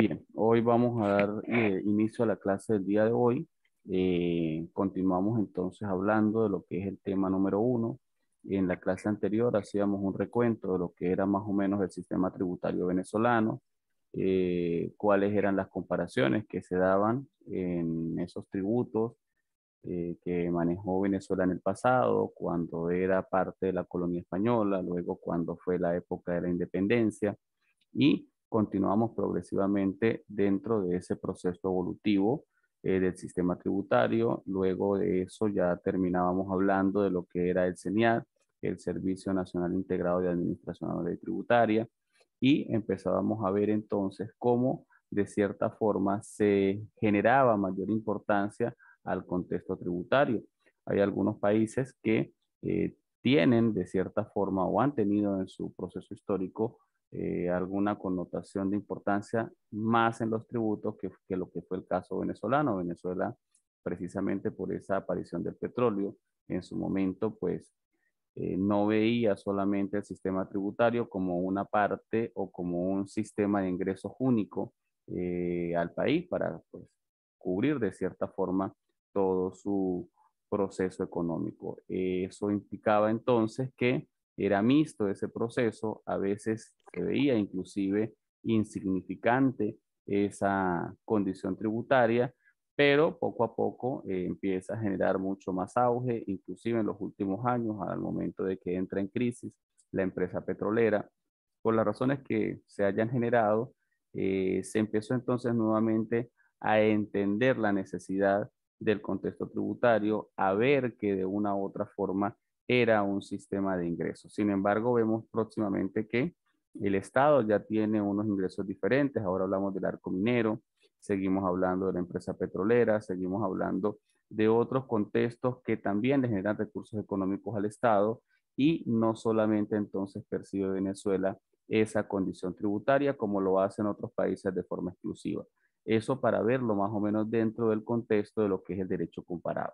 Bien, hoy vamos a dar inicio a la clase del día de hoy. Continuamos entonces hablando de lo que es el tema número uno. En la clase anterior hacíamos un recuento de lo que era más o menos el sistema tributario venezolano, cuáles eran las comparaciones que se daban en esos tributos que manejó Venezuela en el pasado, cuando era parte de la colonia española, luego cuando fue la época de la independencia y continuamos progresivamente dentro de ese proceso evolutivo del sistema tributario. Luego de eso ya terminábamos hablando de lo que era el CENIAT, el Servicio Nacional Integrado de Administración Aduanera y Tributaria, y empezábamos a ver entonces cómo de cierta forma se generaba mayor importancia al contexto tributario. Hay algunos países que tienen de cierta forma o han tenido en su proceso histórico alguna connotación de importancia más en los tributos que lo que fue el caso venezolano. Venezuela, precisamente por esa aparición del petróleo, en su momento, pues no veía solamente el sistema tributario como una parte o como un sistema de ingresos único al país para pues, cubrir de cierta forma todo su proceso económico. Eso implicaba entonces que era mixto ese proceso, a veces se veía inclusive insignificante esa condición tributaria, pero poco a poco empieza a generar mucho más auge, inclusive en los últimos años, al momento de que entra en crisis la empresa petrolera, por las razones que se hayan generado, se empezó entonces nuevamente a entender la necesidad del contexto tributario, a ver que de una u otra forma era un sistema de ingresos. Sin embargo, vemos próximamente que el Estado ya tiene unos ingresos diferentes. Ahora hablamos del arco minero, seguimos hablando de la empresa petrolera, seguimos hablando de otros contextos que también le generan recursos económicos al Estado y no solamente entonces percibe Venezuela esa condición tributaria como lo hacen otros países de forma exclusiva. Eso para verlo más o menos dentro del contexto de lo que es el derecho comparado.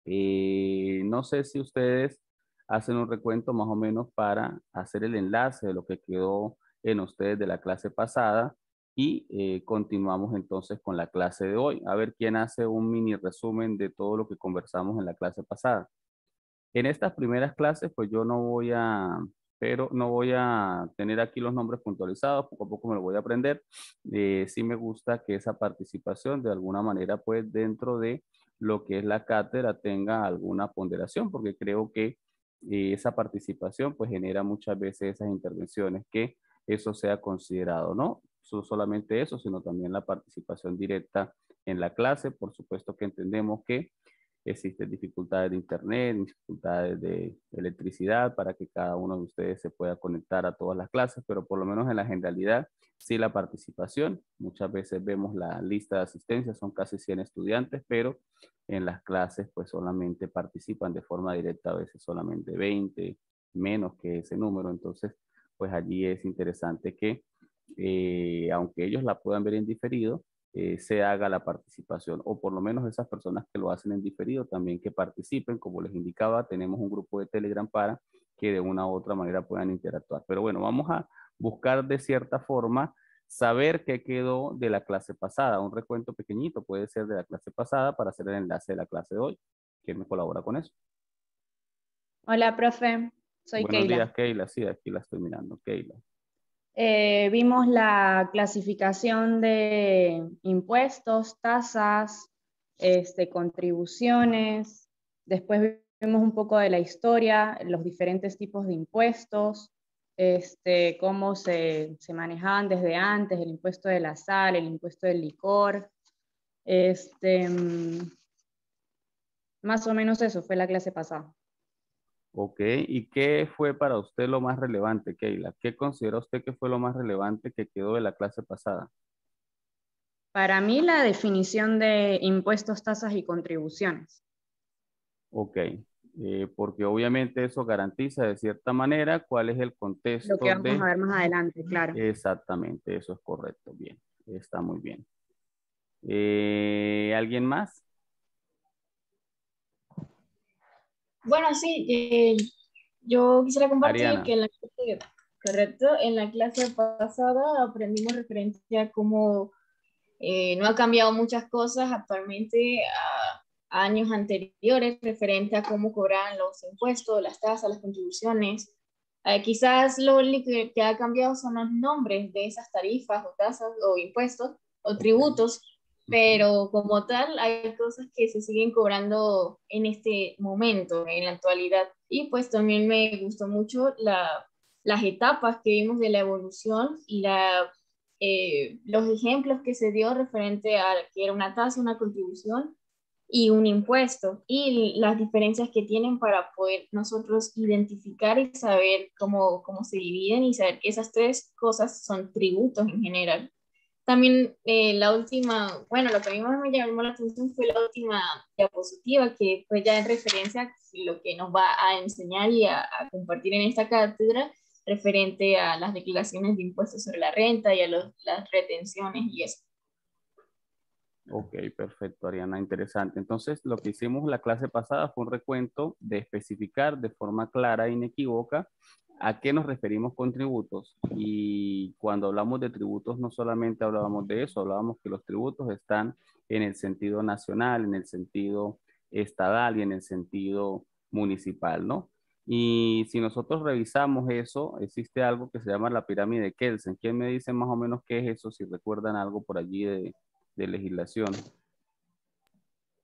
No sé si ustedes hacen un recuento más o menos para hacer el enlace de lo que quedó en ustedes de la clase pasada y continuamos entonces con la clase de hoy. A ver quién hace un mini resumen de todo lo que conversamos en la clase pasada. En estas primeras clases, pues yo no voy a, pero no voy a tener aquí los nombres puntualizados, poco a poco me lo voy a aprender. Sí me gusta que esa participación de alguna manera, pues dentro de lo que es la cátedra tenga alguna ponderación, porque creo que esa participación pues genera muchas veces esas intervenciones, que eso sea considerado, ¿no? Solamente eso, sino también la participación directa en la clase. Por supuesto que entendemos que existen dificultades de internet, dificultades de electricidad para que cada uno de ustedes se pueda conectar a todas las clases, pero por lo menos en la generalidad, sí la participación. Muchas veces vemos la lista de asistencia, son casi 100 estudiantes, pero en las clases pues solamente participan de forma directa, a veces solamente 20, menos que ese número. Entonces, pues allí es interesante que, aunque ellos la puedan ver en diferido, se haga la participación, o por lo menos esas personas que lo hacen en diferido también que participen. Como les indicaba, tenemos un grupo de Telegram para que de una u otra manera puedan interactuar. Pero bueno, vamos a buscar de cierta forma saber qué quedó de la clase pasada. Un recuento pequeñito puede ser de la clase pasada para hacer el enlace de la clase de hoy. ¿Quién me colabora con eso? Hola, profe. Soy Buenos Keila. días, Keila. Sí, aquí la estoy mirando, Keila. Vimos la clasificación de impuestos, tasas, contribuciones. Después vimos un poco de la historia, los diferentes tipos de impuestos, cómo se manejaban desde antes, el impuesto de la sal, el impuesto del licor. Este, mm, Más o menos eso fue la clase pasada. Ok, ¿y qué fue para usted lo más relevante, Keila? ¿Qué considera usted que fue lo más relevante que quedó de la clase pasada? Para mí, la definición de impuestos, tasas y contribuciones. Ok, porque obviamente eso garantiza de cierta manera cuál es el Lo contexto que vamos a de... ver más adelante, claro. Exactamente, eso es correcto, bien, está muy bien. ¿Alguien más? Bueno, sí, yo quisiera compartir Ariana, que en la clase Correcto. En la clase pasada aprendimos referencia a cómo no ha cambiado muchas cosas actualmente a años anteriores, referente a cómo cobran los impuestos, las tasas, las contribuciones. Quizás lo único que ha cambiado son los nombres de esas tarifas o tasas o impuestos o tributos, pero como tal hay cosas que se siguen cobrando en este momento, en la actualidad. Y pues también me gustó mucho las etapas que vimos de la evolución y los ejemplos que se dio referente a que era una tasa, una contribución y un impuesto, y las diferencias que tienen para poder nosotros identificar y saber cómo se dividen y saber que esas tres cosas son tributos en general. También la última, bueno, lo que a mí más me llamó la atención fue la última diapositiva, que fue ya en referencia a lo que nos va a enseñar y a compartir en esta cátedra, referente a las declaraciones de impuestos sobre la renta y a las retenciones y eso. Ok, perfecto, Ariana, interesante. Entonces, lo que hicimos en la clase pasada fue un recuento de especificar de forma clara e inequívoca a qué nos referimos con tributos. Y cuando hablamos de tributos, no solamente hablábamos de eso, hablábamos que los tributos están en el sentido nacional, en el sentido estatal y en el sentido municipal, ¿no? Y si nosotros revisamos eso, existe algo que se llama la pirámide de Kelsen. ¿Quién me dice más o menos qué es eso? Si recuerdan algo por allí de legislación.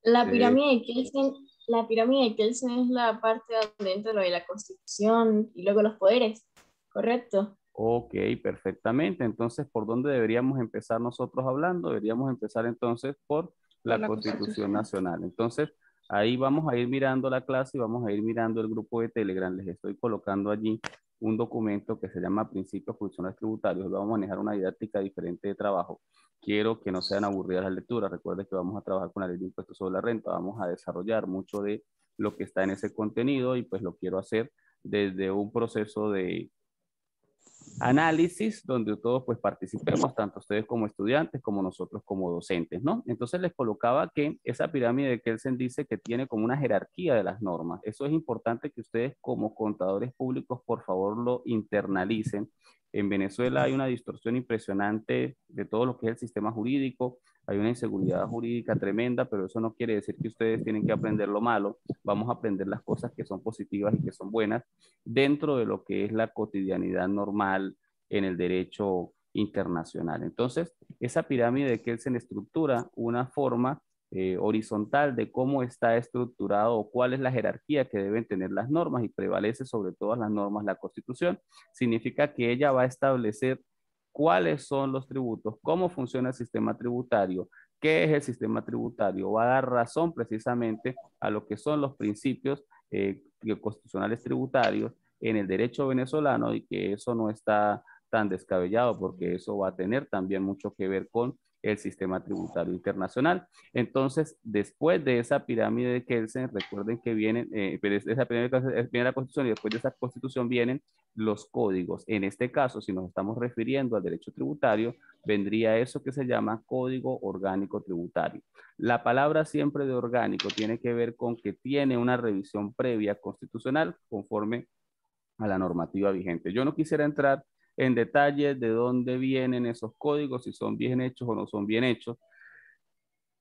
La pirámide de Kelsen, la pirámide de Kelsen es la parte donde entra lo de la Constitución y luego los poderes, ¿correcto? Ok, perfectamente. Entonces, ¿por dónde deberíamos empezar nosotros hablando? Deberíamos empezar entonces por Por la la Constitución Constitución. Nacional. Entonces, ahí vamos a ir mirando la clase y vamos a ir mirando el grupo de Telegram. Les estoy colocando allí un documento que se llama Principios Funcionales Tributarios. Vamos a manejar una didáctica diferente de trabajo. Quiero que no sean aburridas las lecturas. Recuerden que vamos a trabajar con la ley de impuestos sobre la renta. Vamos a desarrollar mucho de lo que está en ese contenido y pues lo quiero hacer desde un proceso de análisis donde todos pues participemos, tanto ustedes como estudiantes, como nosotros como docentes, ¿no? Entonces les colocaba que esa pirámide de Kelsen dice que tiene como una jerarquía de las normas. Eso es importante que ustedes como contadores públicos por favor lo internalicen. En Venezuela hay una distorsión impresionante de todo lo que es el sistema jurídico, hay una inseguridad jurídica tremenda, pero eso no quiere decir que ustedes tienen que aprender lo malo, vamos a aprender las cosas que son positivas y que son buenas dentro de lo que es la cotidianidad normal en el derecho internacional. Entonces, esa pirámide de Kelsen estructura una forma horizontal de cómo está estructurado o cuál es la jerarquía que deben tener las normas y prevalece sobre todas las normas la Constitución. Significa que ella va a establecer cuáles son los tributos, cómo funciona el sistema tributario, qué es el sistema tributario, va a dar razón precisamente a lo que son los principios constitucionales tributarios en el derecho venezolano y que eso no está tan descabellado porque eso va a tener también mucho que ver con el sistema tributario internacional. Entonces, después de esa pirámide de Kelsen, recuerden que vienen, de esa pirámide viene la Constitución y después de esa Constitución vienen los códigos. En este caso, si nos estamos refiriendo al derecho tributario, vendría eso que se llama Código Orgánico Tributario. La palabra siempre de orgánico tiene que ver con que tiene una revisión previa constitucional conforme a la normativa vigente. Yo no quisiera entrar en detalles de dónde vienen esos códigos, si son bien hechos o no son bien hechos.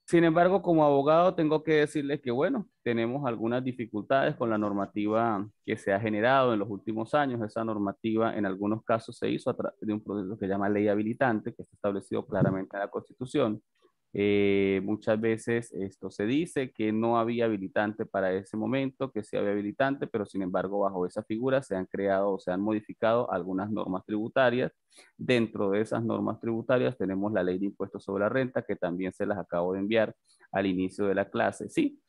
Sin embargo, como abogado tengo que decirles que, bueno, tenemos algunas dificultades con la normativa que se ha generado en los últimos años. Esa normativa en algunos casos se hizo a través de un proceso que se llama ley habilitante, que está establecido claramente en la Constitución. Muchas veces esto se dice que no había habilitante para ese momento, que sí había habilitante, pero sin embargo bajo esa figura se han creado o se han modificado algunas normas tributarias. Dentro de esas normas tributarias tenemos la ley de impuestos sobre la renta, que también se las acabo de enviar al inicio de la clase, ¿sí?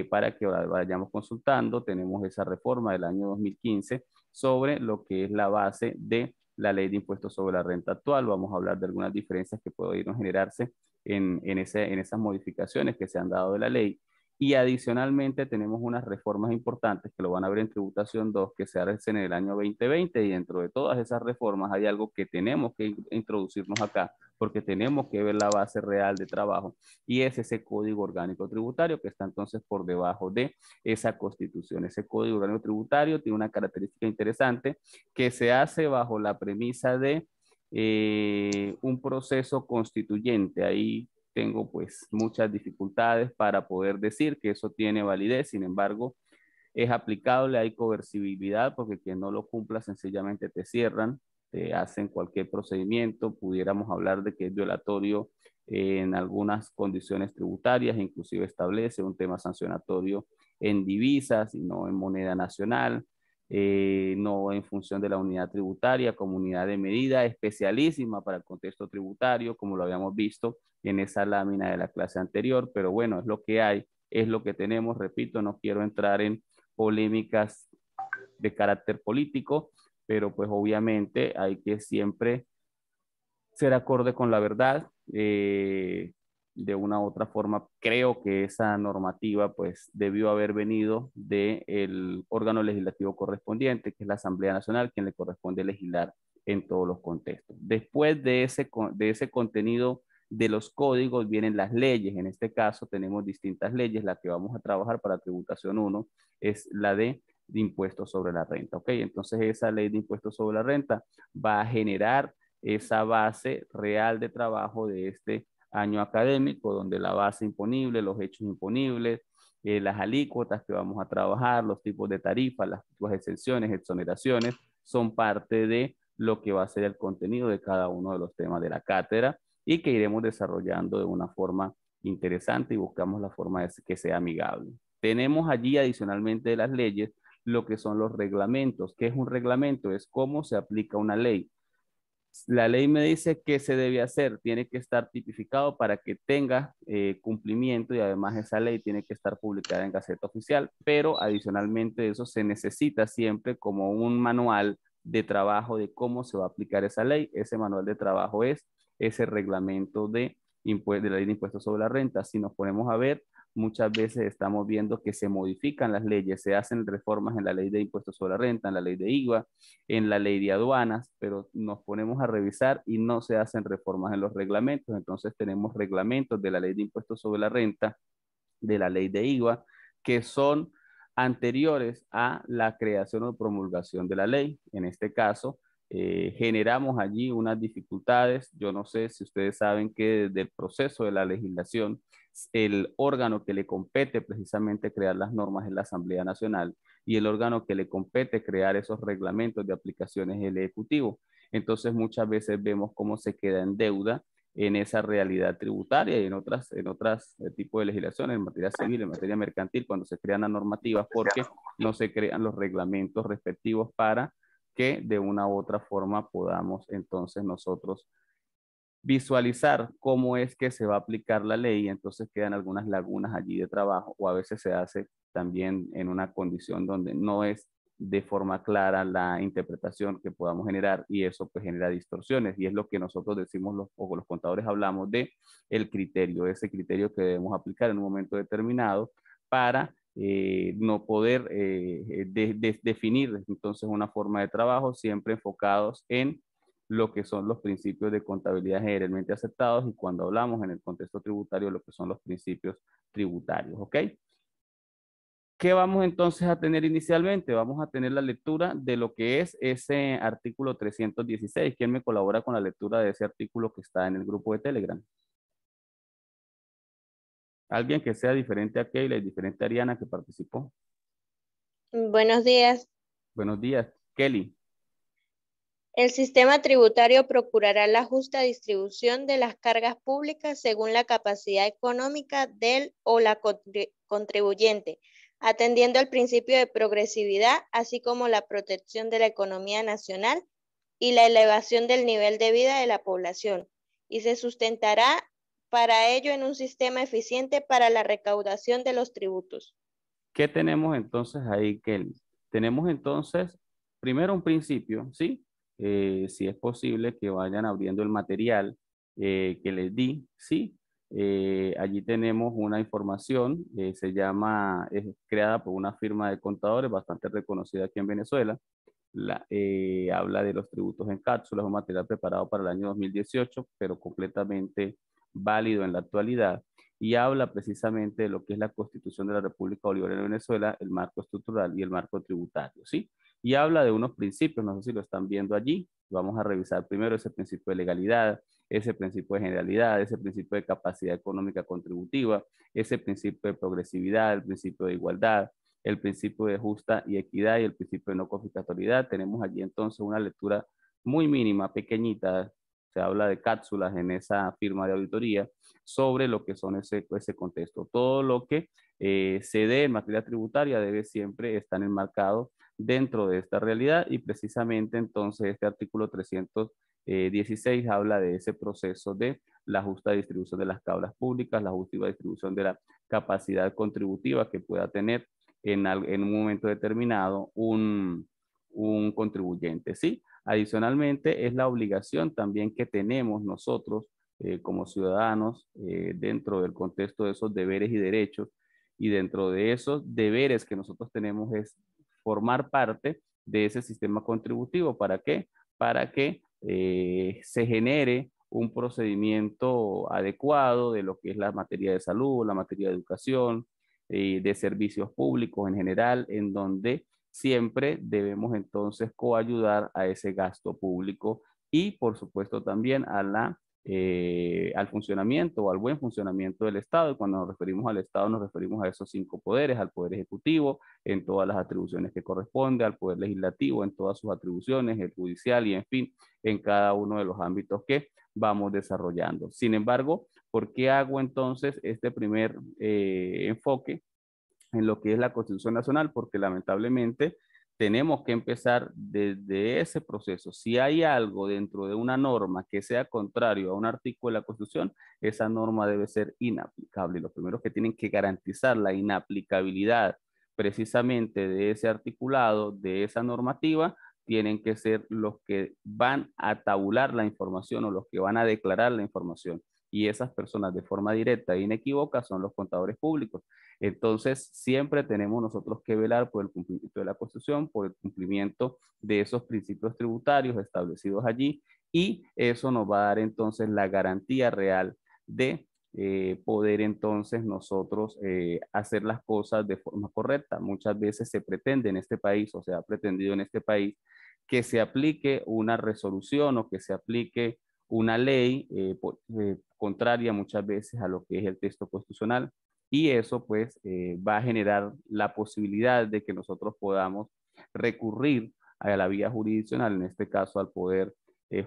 Para que ahora vayamos consultando, tenemos esa reforma del año 2015 sobre lo que es la base de la ley de impuestos sobre la renta actual. Vamos a hablar de algunas diferencias que pueden generarse en esas modificaciones que se han dado de la ley. Y adicionalmente tenemos unas reformas importantes que lo van a ver en Tributación 2 que se hacen en el año 2020 y dentro de todas esas reformas hay algo que tenemos que introducirnos acá porque tenemos que ver la base real de trabajo y es ese Código Orgánico Tributario que está entonces por debajo de esa Constitución. Ese Código Orgánico Tributario tiene una característica interesante que se hace bajo la premisa de un proceso constituyente. Ahí tengo pues muchas dificultades para poder decir que eso tiene validez, sin embargo, es aplicable, hay coercibilidad porque quien no lo cumpla sencillamente te cierran, te hacen cualquier procedimiento, pudiéramos hablar de que es violatorio en algunas condiciones tributarias, inclusive establece un tema sancionatorio en divisas y no en moneda nacional, no en función de la unidad tributaria como unidad de medida especialísima para el contexto tributario, como lo habíamos visto en esa lámina de la clase anterior, pero bueno, es lo que hay, es lo que tenemos, repito, no quiero entrar en polémicas de carácter político, pero pues obviamente hay que siempre ser acorde con la verdad. De una u otra forma, creo que esa normativa pues debió haber venido del órgano legislativo correspondiente, que es la Asamblea Nacional, quien le corresponde legislar en todos los contextos. Después de ese contenido de los códigos vienen las leyes. En este caso tenemos distintas leyes. La que vamos a trabajar para tributación 1 es la de impuestos sobre la renta. ¿Ok? Entonces esa ley de impuestos sobre la renta va a generar esa base real de trabajo de este año académico, donde la base imponible, los hechos imponibles, las alícuotas que vamos a trabajar, los tipos de tarifas, las exenciones, exoneraciones, son parte de lo que va a ser el contenido de cada uno de los temas de la cátedra y que iremos desarrollando de una forma interesante y buscamos la forma de que sea amigable. Tenemos allí adicionalmente de las leyes lo que son los reglamentos. ¿Qué es un reglamento? Es cómo se aplica una ley. La ley me dice qué se debe hacer, tiene que estar tipificado para que tenga cumplimiento y además esa ley tiene que estar publicada en Gaceta Oficial, pero adicionalmente de eso se necesita siempre como un manual de trabajo de cómo se va a aplicar esa ley. Ese manual de trabajo es ese reglamento de la ley de impuestos sobre la renta. Si nos ponemos a ver, muchas veces estamos viendo que se modifican las leyes, se hacen reformas en la ley de impuestos sobre la renta, en la ley de IVA, en la ley de aduanas, pero nos ponemos a revisar y no se hacen reformas en los reglamentos. Entonces tenemos reglamentos de la ley de impuestos sobre la renta, de la ley de IVA, que son anteriores a la creación o promulgación de la ley. En este caso, generamos allí unas dificultades. Yo no sé si ustedes saben que desde el proceso de la legislación, el órgano que le compete precisamente crear las normas es la Asamblea Nacional y el órgano que le compete crear esos reglamentos de aplicaciones es el Ejecutivo. Entonces muchas veces vemos cómo se queda en deuda en esa realidad tributaria y en otras tipos de legislaciones, en materia civil, en materia mercantil, cuando se crean las normativas, porque no se crean los reglamentos respectivos para que de una u otra forma podamos entonces nosotros visualizar cómo es que se va a aplicar la ley, entonces quedan algunas lagunas allí de trabajo o a veces se hace también en una condición donde no es de forma clara la interpretación que podamos generar y eso pues genera distorsiones y es lo que nosotros decimos o los contadores hablamos de el criterio, ese criterio que debemos aplicar en un momento determinado para no poder definir entonces una forma de trabajo siempre enfocados en lo que son los principios de contabilidad generalmente aceptados y cuando hablamos en el contexto tributario lo que son los principios tributarios, ¿ok? ¿Qué vamos entonces a tener inicialmente? Vamos a tener la lectura de lo que es ese artículo 316. ¿Quién me colabora con la lectura de ese artículo que está en el grupo de Telegram? Alguien que sea diferente a Keila y diferente a Ariana que participó. Buenos días. Buenos días, Kelly. El sistema tributario procurará la justa distribución de las cargas públicas según la capacidad económica del o la contribuyente, atendiendo al principio de progresividad, así como la protección de la economía nacional y la elevación del nivel de vida de la población, y se sustentará para ello en un sistema eficiente para la recaudación de los tributos. ¿Qué tenemos entonces ahí, Kelly? Tenemos entonces, primero un principio, ¿sí? Si es posible que vayan abriendo el material que les di, ¿sí? Allí tenemos una información, es creada por una firma de contadores bastante reconocida aquí en Venezuela. Habla de los tributos en cápsulas, un material preparado para el año 2018, pero completamente válido en la actualidad, y habla precisamente de lo que es la Constitución de la República Bolivariana de Venezuela, el marco estructural y el marco tributario, ¿sí? Y habla de unos principios, no sé si lo están viendo allí. Vamos a revisar primero ese principio de legalidad, ese principio de generalidad, ese principio de capacidad económica contributiva, ese principio de progresividad, el principio de igualdad, el principio de justa y equidad y el principio de no confiscatoriedad. Tenemos allí entonces una lectura muy mínima, pequeñita. Se habla de cápsulas en esa firma de auditoría sobre lo que son ese contexto. Todo lo que se dé en materia tributaria debe siempre estar enmarcado dentro de esta realidad, y precisamente entonces este artículo 316 habla de ese proceso de la justa distribución de las cabras públicas, la justa distribución de la capacidad contributiva que pueda tener en un momento determinado un contribuyente, ¿sí? Adicionalmente, es la obligación también que tenemos nosotros como ciudadanos dentro del contexto de esos deberes y derechos, y dentro de esos deberes que nosotros tenemos es formar parte de ese sistema contributivo. ¿Para qué? Para que se genere un procedimiento adecuado de lo que es la materia de salud, la materia de educación, de servicios públicos en general, en donde siempre debemos entonces coayudar a ese gasto público y por supuesto también al funcionamiento o al buen funcionamiento del Estado. Y cuando nos referimos al Estado nos referimos a esos 5 poderes: al Poder Ejecutivo en todas las atribuciones que corresponde, al Poder Legislativo en todas sus atribuciones, el Judicial y en fin, en cada uno de los ámbitos que vamos desarrollando. Sin embargo, ¿por qué hago entonces este primer enfoque en lo que es la Constitución Nacional? Porque lamentablemente tenemos que empezar desde ese proceso. Si hay algo dentro de una norma que sea contrario a un artículo de la Constitución, esa norma debe ser inaplicable. Y los primeros que tienen que garantizar la inaplicabilidad precisamente de ese articulado, de esa normativa, tienen que ser los que van a tabular la información o los que van a declarar la información. Y esas personas de forma directa e inequívoca son los contadores públicos. Entonces, siempre tenemos nosotros que velar por el cumplimiento de la Constitución, por el cumplimiento de esos principios tributarios establecidos allí, y eso nos va a dar entonces la garantía real de poder entonces nosotros hacer las cosas de forma correcta. Muchas veces se pretende en este país, o se ha pretendido en este país, que se aplique una resolución o que se aplique una ley contraria muchas veces a lo que es el texto constitucional, y eso pues va a generar la posibilidad de que nosotros podamos recurrir a la vía jurisdiccional, en este caso al Poder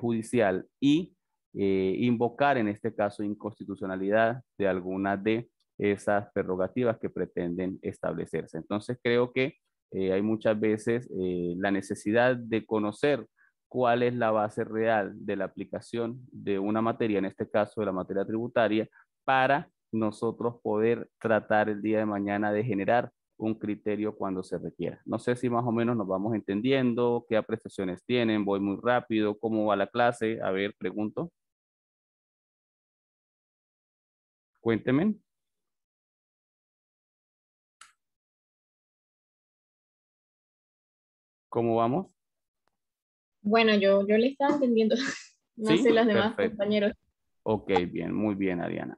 Judicial, y invocar en este caso inconstitucionalidad de alguna de esas prerrogativas que pretenden establecerse. Entonces creo que hay muchas veces la necesidad de conocer cuál es la base real de la aplicación de una materia, en este caso de la materia tributaria, para nosotros poder tratar el día de mañana de generar un criterio cuando se requiera. No sé si más o menos nos vamos entendiendo, qué apreciaciones tienen, voy muy rápido, cómo va la clase, a ver, pregunto. Cuéntenme. ¿Cómo vamos? Bueno, yo le estaba entendiendo, no ¿Sí? sé los demás Perfecto. compañeros. Ok, bien, muy bien, Ariana.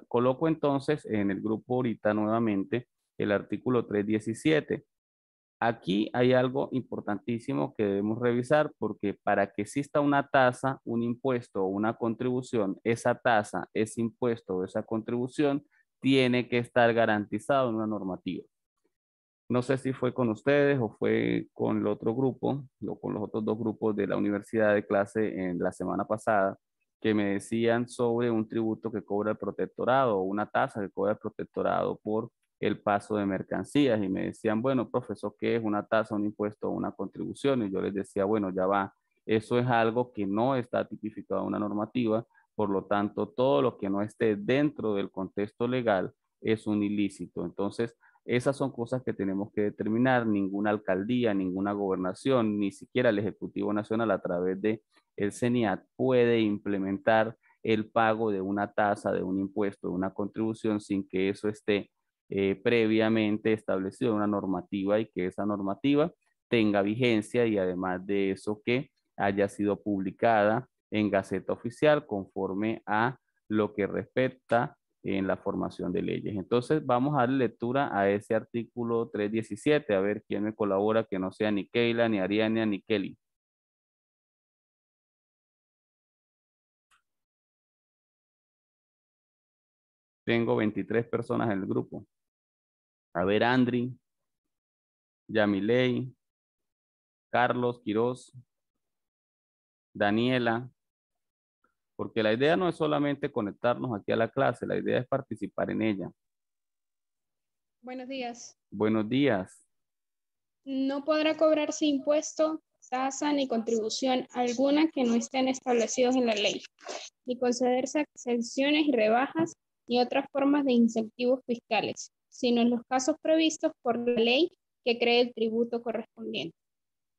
Coloco entonces en el grupo ahorita nuevamente el artículo 317. Aquí hay algo importantísimo que debemos revisar, porque para que exista una tasa, un impuesto o una contribución, esa tasa, ese impuesto o esa contribución tiene que estar garantizado en una normativa. No sé si fue con ustedes o fue con el otro grupo, o con los otros 2 grupos de la universidad de clase en la semana pasada, que me decían sobre un tributo que cobra el protectorado o una tasa que cobra el protectorado por el paso de mercancías. Y me decían, bueno, profesor, ¿qué es una tasa, un impuesto o una contribución? Y yo les decía, bueno, ya va, eso es algo que no está tipificado en una normativa, por lo tanto, todo lo que no esté dentro del contexto legal es un ilícito. Entonces, esas son cosas que tenemos que determinar. Ninguna alcaldía, ninguna gobernación, ni siquiera el Ejecutivo Nacional a través de el CENIAT puede implementar el pago de una tasa, de un impuesto, de una contribución sin que eso esté previamente establecido en una normativa y que esa normativa tenga vigencia y además de eso que haya sido publicada en Gaceta Oficial conforme a lo que respecta en la formación de leyes. Entonces vamos a darle lectura a ese artículo 317, a ver quién me colabora, que no sea ni Keila, ni Ariania, ni Kelly. Tengo 23 personas en el grupo. A ver, Andri, Yamilei, Carlos Quiroz, Daniela, porque la idea no es solamente conectarnos aquí a la clase, la idea es participar en ella. Buenos días. Buenos días. No podrá cobrarse impuesto, tasa ni contribución alguna que no estén establecidos en la ley, ni concederse exenciones y rebajas ni otras formas de incentivos fiscales, sino en los casos previstos por la ley que cree el tributo correspondiente.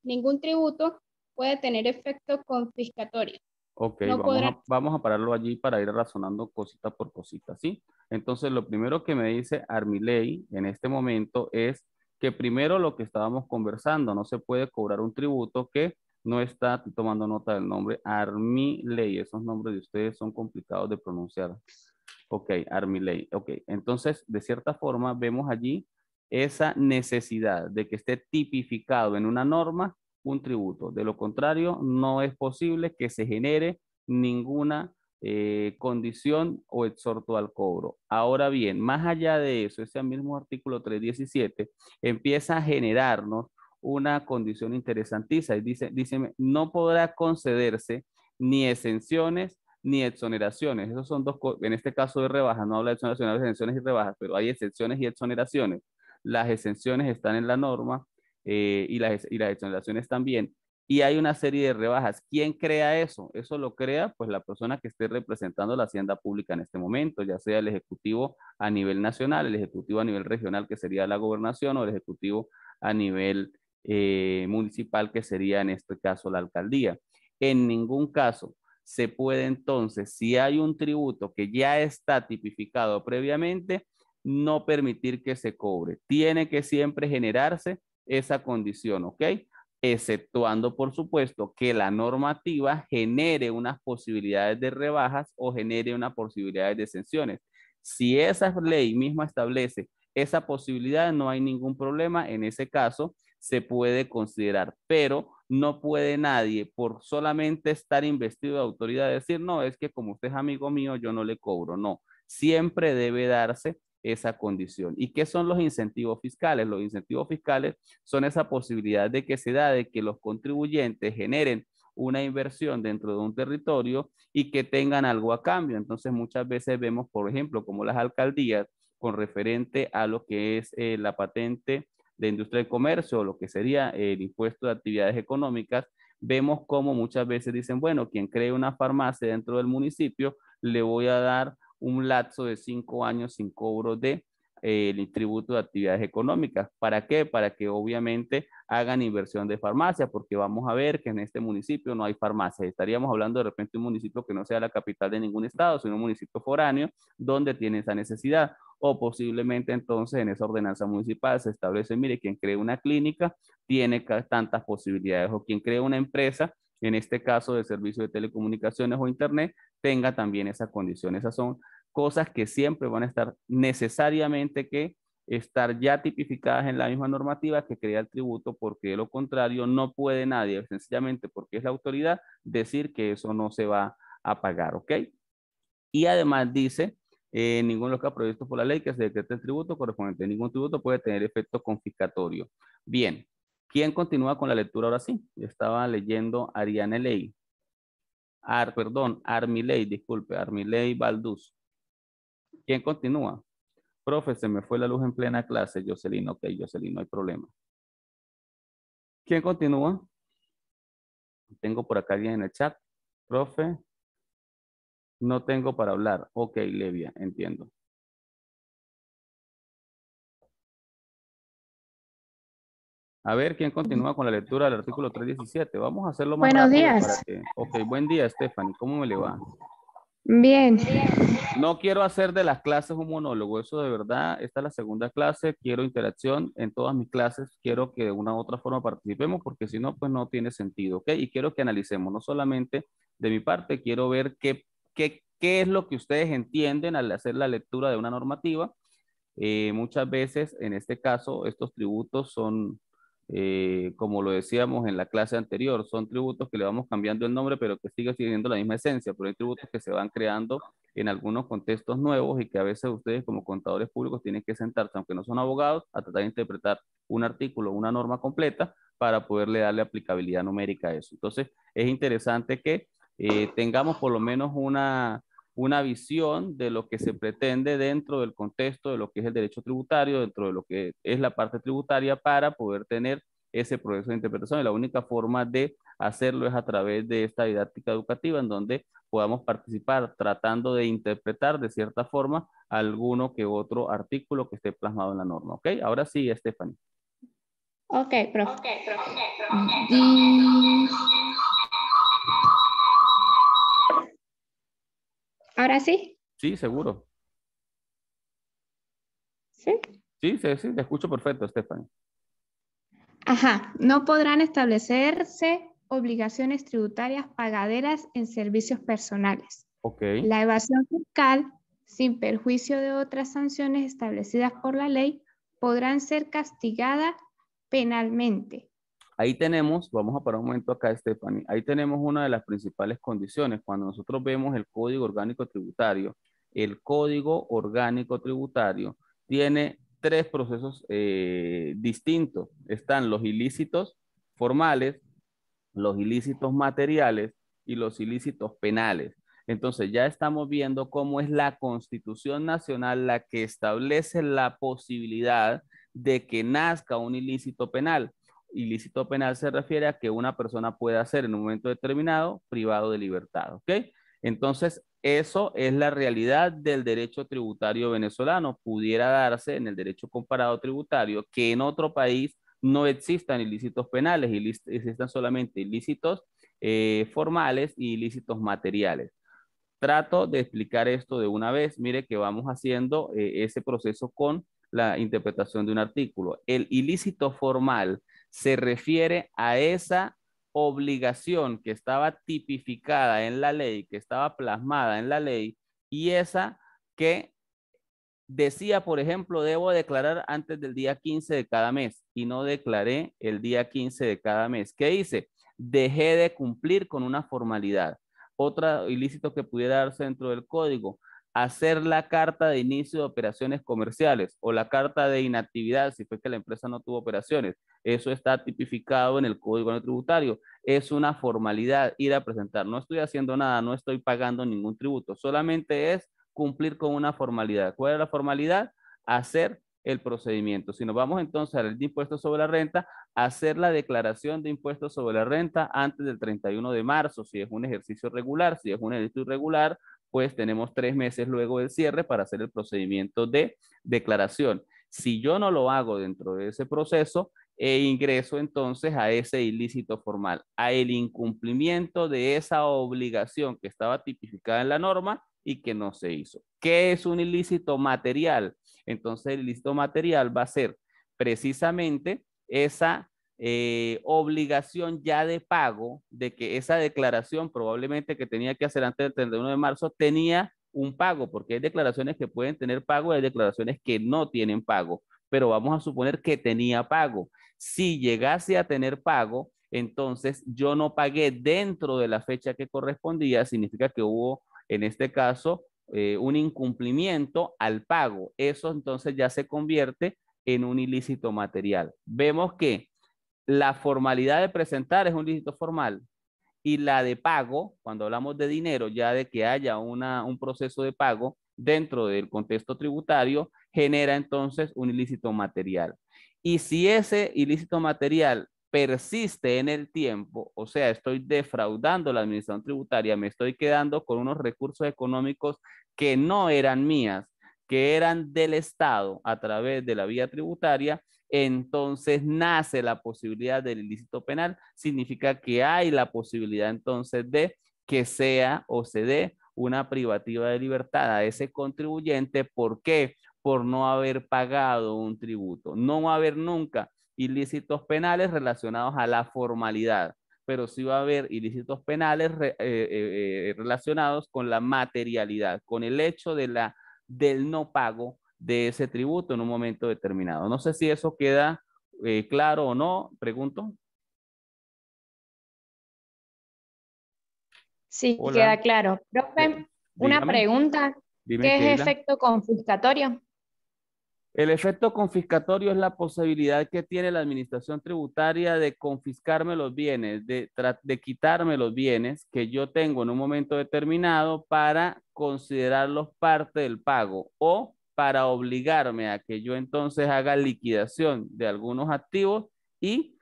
Ningún tributo puede tener efecto confiscatorio. Ok, No vamos a pararlo allí para ir razonando cosita por cosita, ¿sí? Entonces, lo primero que me dice Armilei en este momento es que primero lo que estábamos conversando, no se puede cobrar un tributo que no está, estoy tomando nota del nombre, Armilei, esos nombres de ustedes son complicados de pronunciar. Ok, Armilei, ok. Entonces, de cierta forma, vemos allí esa necesidad de que esté tipificado en una norma un tributo. De lo contrario, no es posible que se genere ninguna condición o exhorto al cobro. Ahora bien, más allá de eso, ese mismo artículo 317 empieza a generarnos una condición interesantísima y dice, no podrá concederse ni exenciones ni exoneraciones. Esos son dos, en este caso de rebajas, no habla de exoneraciones, habla de exenciones y rebajas, pero hay exenciones y exoneraciones. Las exenciones están en la norma y las exoneraciones también. Y hay una serie de rebajas. ¿Quién crea eso? Eso lo crea pues la persona que esté representando la hacienda pública en este momento, ya sea el ejecutivo a nivel nacional, el ejecutivo a nivel regional, que sería la gobernación, o el ejecutivo a nivel municipal, que sería en este caso la alcaldía. En ningún caso se puede entonces, si hay un tributo que ya está tipificado previamente, no permitir que se cobre. Tiene que siempre generarse esa condición, ¿ok? Exceptuando, por supuesto, que la normativa genere unas posibilidades de rebajas o genere unas posibilidades de exenciones. Si esa ley misma establece esa posibilidad, no hay ningún problema. En ese caso, se puede considerar, pero no puede nadie por solamente estar investido de autoridad decir, no, es que como usted es amigo mío, yo no le cobro. No, siempre debe darse esa condición. ¿Y qué son los incentivos fiscales? Los incentivos fiscales son esa posibilidad de que se da de que los contribuyentes generen una inversión dentro de un territorio y que tengan algo a cambio. Entonces muchas veces vemos, por ejemplo, como las alcaldías con referente a lo que es la patente de industria y comercio, o lo que sería el impuesto de actividades económicas, vemos como muchas veces dicen, bueno, quien cree una farmacia dentro del municipio, le voy a dar un lapso de 5 años sin cobro de el tributo de actividades económicas. ¿Para qué? Para que obviamente hagan inversión de farmacia, porque vamos a ver que en este municipio no hay farmacia. Estaríamos hablando de repente de un municipio que no sea la capital de ningún estado, sino un municipio foráneo donde tiene esa necesidad. O posiblemente entonces en esa ordenanza municipal se establece, mire, quien cree una clínica tiene tantas posibilidades, o quien cree una empresa, en este caso de servicio de telecomunicaciones o internet, tenga también esa condición. Esas son cosas que siempre van a estar necesariamente que estar ya tipificadas en la misma normativa que crea el tributo, porque de lo contrario no puede nadie, sencillamente porque es la autoridad, decir que eso no se va a pagar, ¿ok? Y además dice, ninguno de los casos previstos por la ley que se decrete el tributo correspondiente, ningún tributo puede tener efecto confiscatorio. Bien, ¿quién continúa con la lectura ahora sí? Estaba leyendo Ariane Ley. Armilei, disculpe, Armilei Balduz. ¿Quién continúa? Profe, se me fue la luz en plena clase. Jocelyn, ok, Jocelyn, no hay problema. ¿Quién continúa? Tengo por acá alguien en el chat. Profe, no tengo para hablar. Ok, Levia, entiendo. A ver, ¿quién continúa con la lectura del artículo 317? Vamos a hacerlo más Buenos rápido días. para que... Ok, buen día, Stephanie. ¿Cómo me le va? Bien. No quiero hacer de las clases un monólogo, eso de verdad, esta es la segunda clase, quiero interacción en todas mis clases, quiero que de una u otra forma participemos, porque si no, pues no tiene sentido, ¿ok? Y quiero que analicemos, no solamente de mi parte, quiero ver qué es lo que ustedes entienden al hacer la lectura de una normativa. Muchas veces, en este caso, estos tributos son, como lo decíamos en la clase anterior, son tributos que le vamos cambiando el nombre, pero que sigue teniendo la misma esencia, pero hay tributos que se van creando en algunos contextos nuevos y que a veces ustedes como contadores públicos tienen que sentarse, aunque no son abogados, a tratar de interpretar un artículo, una norma completa para poderle darle aplicabilidad numérica a eso. Entonces, es interesante que tengamos por lo menos una visión de lo que se pretende dentro del contexto de lo que es el derecho tributario, dentro de lo que es la parte tributaria, para poder tener ese proceso de interpretación. Y la única forma de hacerlo es a través de esta didáctica educativa, en donde podamos participar tratando de interpretar de cierta forma alguno que otro artículo que esté plasmado en la norma. ¿Ok? Ahora sí, Stephanie. Ok, profe. ¿Ahora sí? Sí, seguro. Sí. Sí, sí, sí, te escucho perfecto, Stephanie. Ajá. No podrán establecerse obligaciones tributarias pagaderas en servicios personales. Ok. La evasión fiscal, sin perjuicio de otras sanciones establecidas por la ley, podrán ser castigadas penalmente. Ahí tenemos, vamos a parar un momento acá, Stephanie, ahí tenemos una de las principales condiciones. Cuando nosotros vemos el Código Orgánico Tributario, el Código Orgánico Tributario tiene tres procesos distintos. Están los ilícitos formales, los ilícitos materiales y los ilícitos penales. Entonces ya estamos viendo cómo es la Constitución Nacional la que establece la posibilidad de que nazca un ilícito penal. Ilícito penal se refiere a que una persona pueda ser en un momento determinado privado de libertad, ¿ok? Entonces, eso es la realidad del derecho tributario venezolano. Pudiera darse en el derecho comparado tributario que en otro país no existan ilícitos penales, existan solamente ilícitos formales y ilícitos materiales. Trato de explicar esto de una vez. Mire que vamos haciendo ese proceso con la interpretación de un artículo. El ilícito formal se refiere a esa obligación que estaba tipificada en la ley, que estaba plasmada en la ley, y esa que decía, por ejemplo, debo declarar antes del día 15 de cada mes y no declaré el día 15 de cada mes. ¿Qué hice? Dejé de cumplir con una formalidad. Otro ilícito que pudiera darse dentro del código, hacer la carta de inicio de operaciones comerciales o la carta de inactividad si fue que la empresa no tuvo operaciones. Eso está tipificado en el Código Tributario. Es una formalidad ir a presentar. No estoy haciendo nada, no estoy pagando ningún tributo. Solamente es cumplir con una formalidad. ¿Cuál es la formalidad? Hacer el procedimiento. Si nos vamos entonces al impuesto sobre la renta, hacer la declaración de impuestos sobre la renta antes del 31 de marzo, si es un ejercicio regular. Si es un ejercicio irregular, pues tenemos 3 meses luego del cierre para hacer el procedimiento de declaración. Si yo no lo hago dentro de ese proceso, ingreso entonces a ese ilícito formal, a el incumplimiento de esa obligación que estaba tipificada en la norma y que no se hizo. ¿Qué es un ilícito material? Entonces el ilícito material va a ser precisamente esa obligación ya de pago, de que esa declaración probablemente que tenía que hacer antes del 31 de marzo tenía un pago, porque hay declaraciones que pueden tener pago y hay declaraciones que no tienen pago, pero vamos a suponer que tenía pago. Si llegase a tener pago, entonces yo no pagué dentro de la fecha que correspondía, significa que hubo en este caso un incumplimiento al pago. Eso entonces ya se convierte en un ilícito material. Vemos que la formalidad de presentar es un ilícito formal y la de pago, cuando hablamos de dinero, ya de que haya un proceso de pago dentro del contexto tributario, genera entonces un ilícito material. Y si ese ilícito material persiste en el tiempo, o sea, estoy defraudando la administración tributaria, me estoy quedando con unos recursos económicos que no eran mías, que eran del Estado a través de la vía tributaria, entonces nace la posibilidad del ilícito penal. Significa que hay la posibilidad entonces de que sea o se dé una privativa de libertad a ese contribuyente. ¿Por qué? Por no haber pagado un tributo. No va a haber nunca ilícitos penales relacionados a la formalidad, pero sí va a haber ilícitos penales relacionados con la materialidad, con el hecho del no pago de ese tributo en un momento determinado. No sé si eso queda claro o no, pregunto. Sí, Hola. queda claro. Profe, una Dígame. pregunta. Dime, ¿Qué es Keila. efecto confiscatorio? El efecto confiscatorio es la posibilidad que tiene la administración tributaria de confiscarme los bienes, de quitarme los bienes que yo tengo en un momento determinado para considerarlos parte del pago o para obligarme a que yo entonces haga liquidación de algunos activos y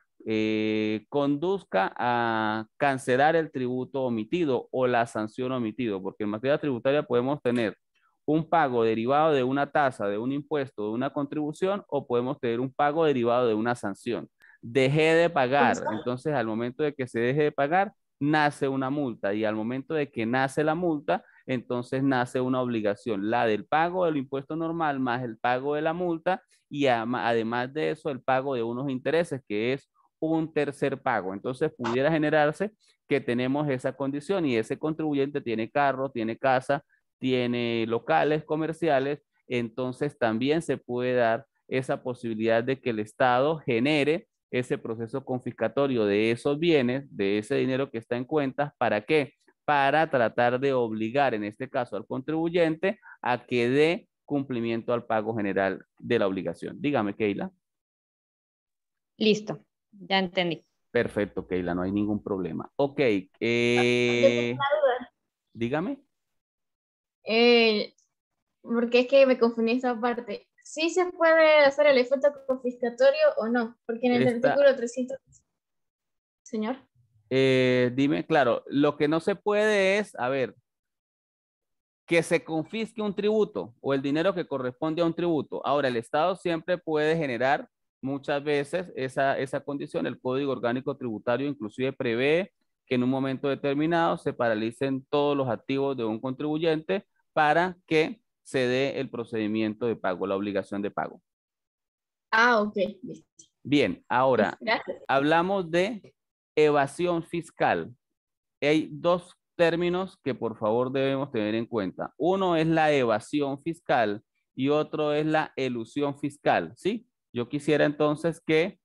conduzca a cancelar el tributo omitido o la sanción omitido, porque en materia tributaria podemos tener un pago derivado de una tasa, de un impuesto, de una contribución, o podemos tener un pago derivado de una sanción. Dejé de pagar, entonces al momento de que se deje de pagar, nace una multa y al momento de que nace la multa, entonces nace una obligación, la del pago del impuesto normal más el pago de la multa y además de eso el pago de unos intereses, que es un tercer pago. Entonces pudiera generarse que tenemos esa condición y ese contribuyente tiene carro, tiene casa, tiene locales comerciales, entonces también se puede dar esa posibilidad de que el Estado genere ese proceso confiscatorio de esos bienes, de ese dinero que está en cuentas. ¿Para qué? Para tratar de obligar, en este caso, al contribuyente a que dé cumplimiento al pago general de la obligación. Dígame, Keila. Listo, ya entendí. Perfecto, Keila, no hay ningún problema. Ok, dígame. Porque es que me confundí esta parte. ¿Sí se puede hacer el efecto confiscatorio o no? Porque en el Esta, artículo 300, señor. dime, claro, lo que no se puede es, a ver, que se confisque un tributo o el dinero que corresponde a un tributo. Ahora, el Estado siempre puede generar muchas veces esa condición. El Código Orgánico Tributario inclusive prevé que en un momento determinado se paralicen todos los activos de un contribuyente para que se dé el procedimiento de pago, la obligación de pago. Ah, ok. Listo. Bien, ahora Gracias. hablamos de evasión fiscal. Hay dos términos que por favor debemos tener en cuenta. Uno es la evasión fiscal y otro es la elusión fiscal, ¿sí? Yo quisiera entonces que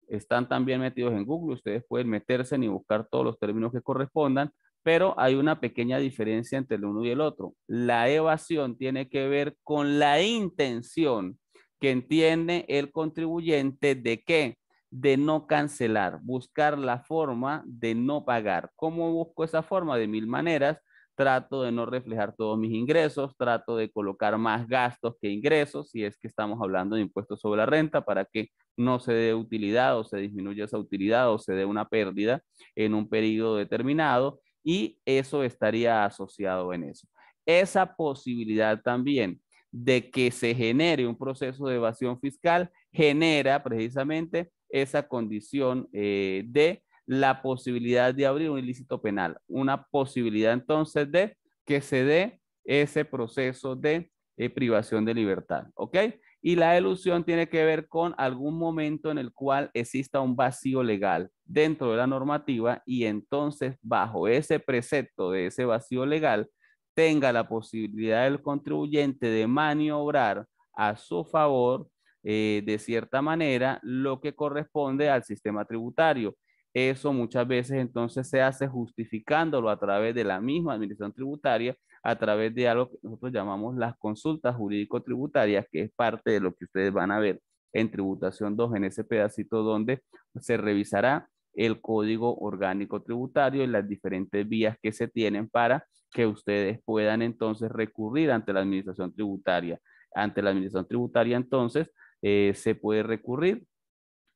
están también metidos en Google, ustedes pueden meterse y buscar todos los términos que correspondan, pero hay una pequeña diferencia entre el uno y el otro. La evasión tiene que ver con la intención que entiende el contribuyente de qué, de no cancelar, buscar la forma de no pagar. ¿Cómo busco esa forma? De mil maneras. Trato de no reflejar todos mis ingresos, trato de colocar más gastos que ingresos, si es que estamos hablando de impuestos sobre la renta, para que no se dé utilidad o se disminuya esa utilidad o se dé una pérdida en un periodo determinado y eso estaría asociado en eso. Esa posibilidad también de que se genere un proceso de evasión fiscal genera precisamente esa condición de la posibilidad de abrir un ilícito penal, una posibilidad entonces de que se dé ese proceso de privación de libertad, ¿ok? Y la elusión tiene que ver con algún momento en el cual exista un vacío legal dentro de la normativa y entonces bajo ese precepto de ese vacío legal tenga la posibilidad del contribuyente de maniobrar a su favor de cierta manera lo que corresponde al sistema tributario. Eso muchas veces entonces se hace justificándolo a través de la misma administración tributaria, a través de algo que nosotros llamamos las consultas jurídico-tributarias, que es parte de lo que ustedes van a ver en tributación 2, en ese pedacito donde se revisará el código orgánico tributario y las diferentes vías que se tienen para que ustedes puedan entonces recurrir ante la administración tributaria. Ante la administración tributaria entonces se puede recurrir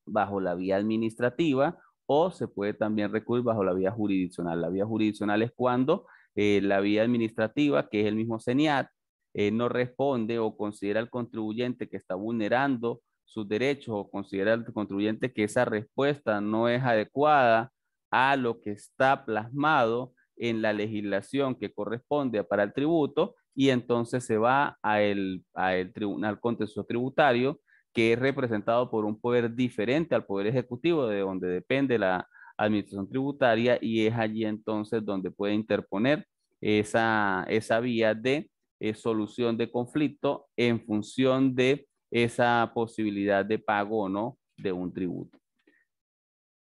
bajo la vía administrativa o se puede también recurrir bajo la vía jurisdiccional. La vía jurisdiccional es cuando la vía administrativa, que es el mismo CENIAT, no responde o considera al contribuyente que está vulnerando sus derechos o considera al contribuyente que esa respuesta no es adecuada a lo que está plasmado en la legislación que corresponde para el tributo y entonces se va a el Tribunal Contencioso Tributario, que es representado por un poder diferente al Poder Ejecutivo, de donde depende la Administración Tributaria, y es allí entonces donde puede interponer esa vía de solución de conflicto en función de esa posibilidad de pago o no de un tributo.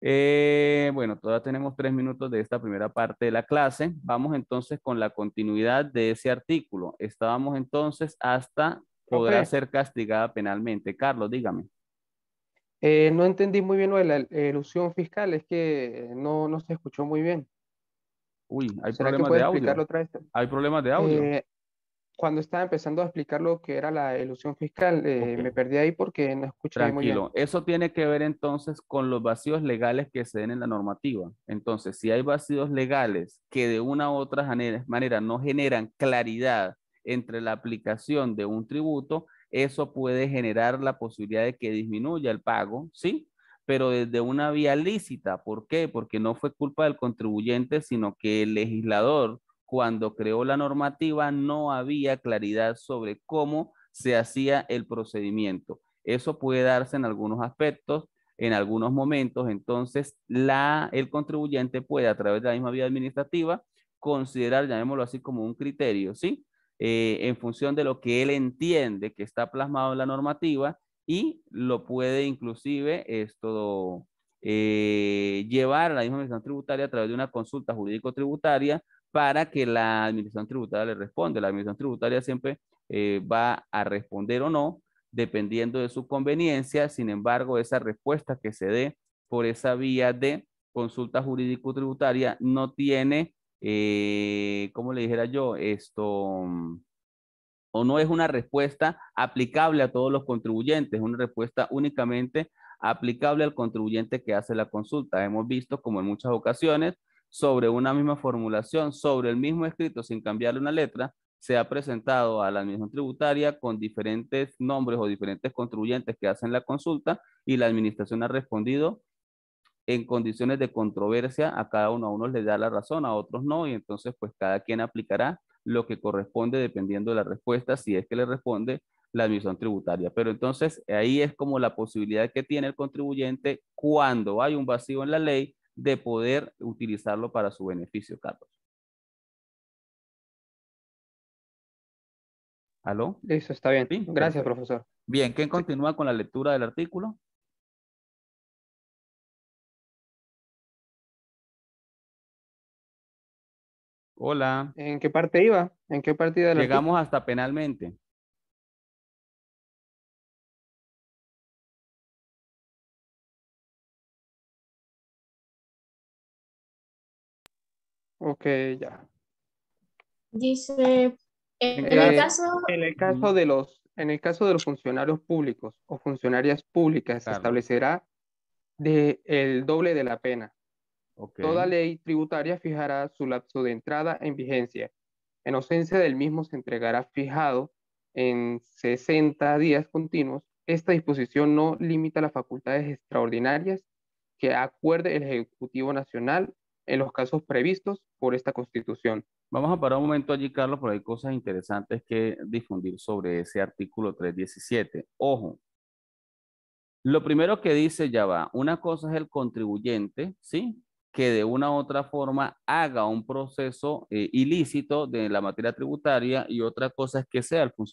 Bueno, todavía tenemos 3 minutos de esta primera parte de la clase. Vamos entonces con la continuidad de ese artículo. Estábamos entonces hasta podrá Profe, ser castigada penalmente. Carlos, dígame. no entendí muy bien lo de la elusión fiscal, es que no se escuchó muy bien. Uy, hay ¿Será que problemas de puede audio. explicarlo otra vez? Hay problemas de audio. Cuando estaba empezando a explicar lo que era la elusión fiscal, Ok. me perdí ahí porque no escuché muy bien. Tranquilo, eso tiene que ver entonces con los vacíos legales que se den en la normativa. Entonces, si hay vacíos legales que de una u otra manera no generan claridad entre la aplicación de un tributo, eso puede generar la posibilidad de que disminuya el pago, ¿sí? Pero desde una vía lícita. ¿Por qué? Porque no fue culpa del contribuyente, sino que el legislador, cuando creó la normativa, no había claridad sobre cómo se hacía el procedimiento. Eso puede darse en algunos aspectos, en algunos momentos. Entonces, el contribuyente puede, a través de la misma vía administrativa, considerar, llamémoslo así, como un criterio, ¿sí? En función de lo que él entiende que está plasmado en la normativa, y lo puede inclusive llevar a la misma administración tributaria a través de una consulta jurídico-tributaria para que la administración tributaria le responda. La administración tributaria siempre va a responder o no, dependiendo de su conveniencia. Sin embargo, esa respuesta que se dé por esa vía de consulta jurídico-tributaria no tiene, ¿cómo le dijera yo? O no es una respuesta aplicable a todos los contribuyentes, es una respuesta únicamente aplicable al contribuyente que hace la consulta. Hemos visto como en muchas ocasiones, sobre una misma formulación, sobre el mismo escrito, sin cambiarle una letra, se ha presentado a la administración tributaria con diferentes nombres o diferentes contribuyentes que hacen la consulta, y la administración ha respondido en condiciones de controversia. A unos les da la razón, a otros no, y entonces pues cada quien aplicará lo que corresponde dependiendo de la respuesta, si es que le responde la administración tributaria. Pero entonces ahí es como la posibilidad que tiene el contribuyente, cuando hay un vacío en la ley, de poder utilizarlo para su beneficio, Carlos. ¿Aló? Listo, está bien. Sí, Gracias, perfecto. profesor. Bien, ¿quién Sí. continúa con la lectura del artículo? Hola. ¿En qué parte iba? ¿En qué partida del artículo? Llegamos hasta penalmente. Ok, ya. Dice, en el Eh, caso, en el caso de los funcionarios públicos o funcionarias públicas, se Carlos. establecerá el doble de la pena. Ok. Toda ley tributaria fijará su lapso de entrada en vigencia. En ausencia del mismo se entregará fijado en 60 días continuos. Esta disposición no limita las facultades extraordinarias que acuerde el Ejecutivo Nacional en los casos previstos por esta Constitución. Vamos a parar un momento allí, Carlos, porque hay cosas interesantes que difundir sobre ese artículo 317. Ojo, lo primero que dice, ya va, una cosa es el contribuyente, ¿sí? Que de una u otra forma haga un proceso ilícito de la materia tributaria, y otra cosa es que sea el funcionario